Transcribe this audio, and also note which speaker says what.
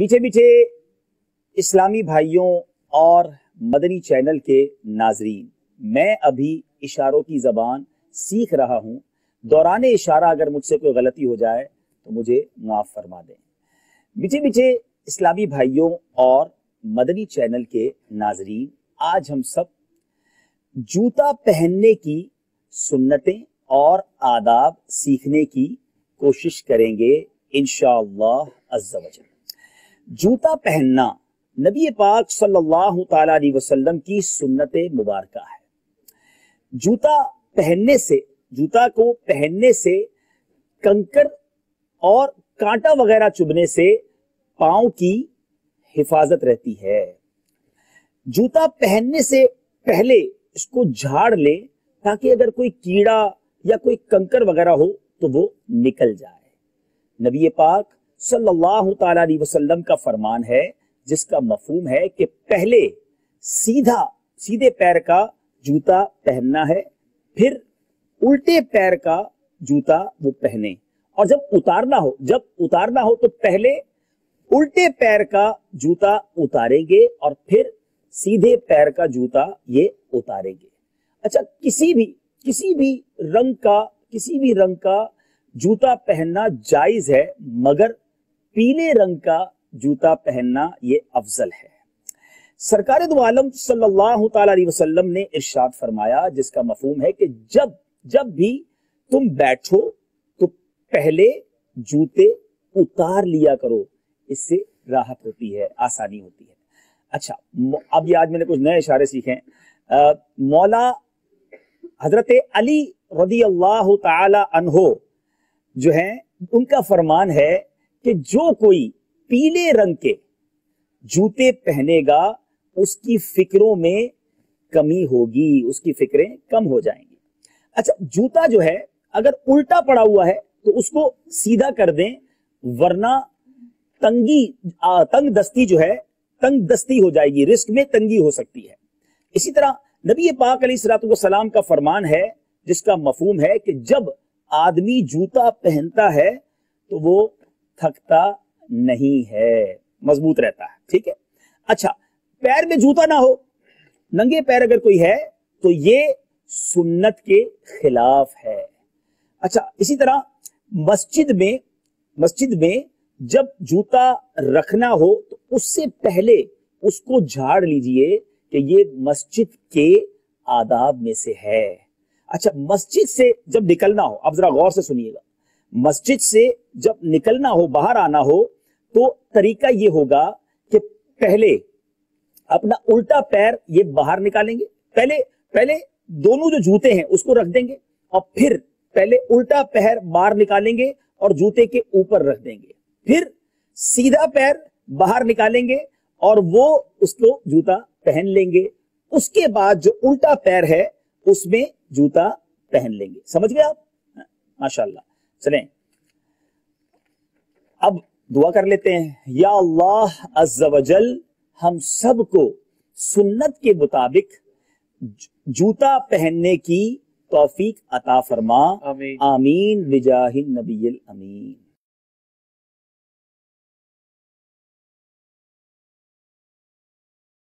Speaker 1: मीठे मीठे इस्लामी भाइयों और मदनी चैनल के नाजरीन, मैं अभी इशारों की जबान सीख रहा हूं। दौरान इशारा अगर मुझसे कोई गलती हो जाए तो मुझे माफ फरमा दें। मीठे मीठे इस्लामी भाइयों और मदनी चैनल के नाजरीन, आज हम सब जूता पहनने की सुन्नतें और आदाब सीखने की कोशिश करेंगे इंशाअल्लाह अज़्ज़ा वजल। जूता पहनना नबी पाक सल्लल्लाहु ताला अलैहि वसल्लम की सुन्नत मुबारका है। जूता को पहनने से कंकर और कांटा वगैरह चुभने से पांव की हिफाजत रहती है। जूता पहनने से पहले इसको झाड़ ले ताकि अगर कोई कीड़ा या कोई कंकर वगैरह हो तो वो निकल जाए। नबी पाक सल्लल्लाहु ताला अलैहि वसल्लम का फरमान है जिसका मफहूम है कि पहले सीधे पैर का जूता पहनना है, फिर उल्टे पैर का जूता वो पहने, और जब उतारना हो तो पहले उल्टे पैर का जूता उतारेंगे और फिर सीधे पैर का जूता ये उतारेंगे। अच्छा, किसी भी रंग का जूता पहनना जायज है, मगर पीले रंग का जूता पहनना ये अफजल है। सरकार दो आलम सल्लल्लाहु ताला अलैहि वसल्लम ने इरशाद फरमाया जिसका मफहूम है कि जब भी तुम बैठो तो पहले जूते उतार लिया करो, इससे राहत होती है, आसानी होती है। अच्छा, अब ये आज मैंने कुछ नए इशारे सीखे हैं। मौला हजरत अली रदी अल्लाह ताला अन्हो जो है, उनका फरमान है कि जो कोई पीले रंग के जूते पहनेगा उसकी फिक्रों में कमी होगी, उसकी फिक्रें कम हो जाएंगी। अच्छा, जूता जो है अगर उल्टा पड़ा हुआ है तो उसको सीधा कर दें, वरना तंग दस्ती हो जाएगी, रिस्क में तंगी हो सकती है। इसी तरह नबी पाक अलैहिस्सलातु वस्सलाम का फरमान है जिसका मफहूम है कि जब आदमी जूता पहनता है तो वो थकता नहीं है, मजबूत रहता है। ठीक है। अच्छा, पैर में जूता ना हो, नंगे पैर अगर कोई है तो ये सुन्नत के खिलाफ है। अच्छा, इसी तरह मस्जिद में जब जूता रखना हो तो उससे पहले उसको झाड़ लीजिए कि ये मस्जिद के आदाब में से है। अच्छा, मस्जिद से जब निकलना हो, अब जरा गौर से सुनिएगा, मस्जिद से जब निकलना हो, बाहर आना हो, तो तरीका ये होगा कि पहले अपना उल्टा पैर ये बाहर निकालेंगे, पहले दोनों जो जूते हैं उसको रख देंगे, और फिर पहले उल्टा पैर बाहर निकालेंगे और जूते के ऊपर रख देंगे, फिर सीधा पैर बाहर निकालेंगे और वो उसको जूता पहन लेंगे। उसके बाद जो उल्टा पैर है उसमें जूता पहन लेंगे। समझ गए आप? माशाअल्लाह। चलें अब दुआ कर लेते हैं। या अल्लाह अज़्ज़ा वजल हम सबको सुन्नत के मुताबिक जूता पहनने की तौफीक अता फरमा। आमीन बिजाहिन नबिय्यिल अमीन।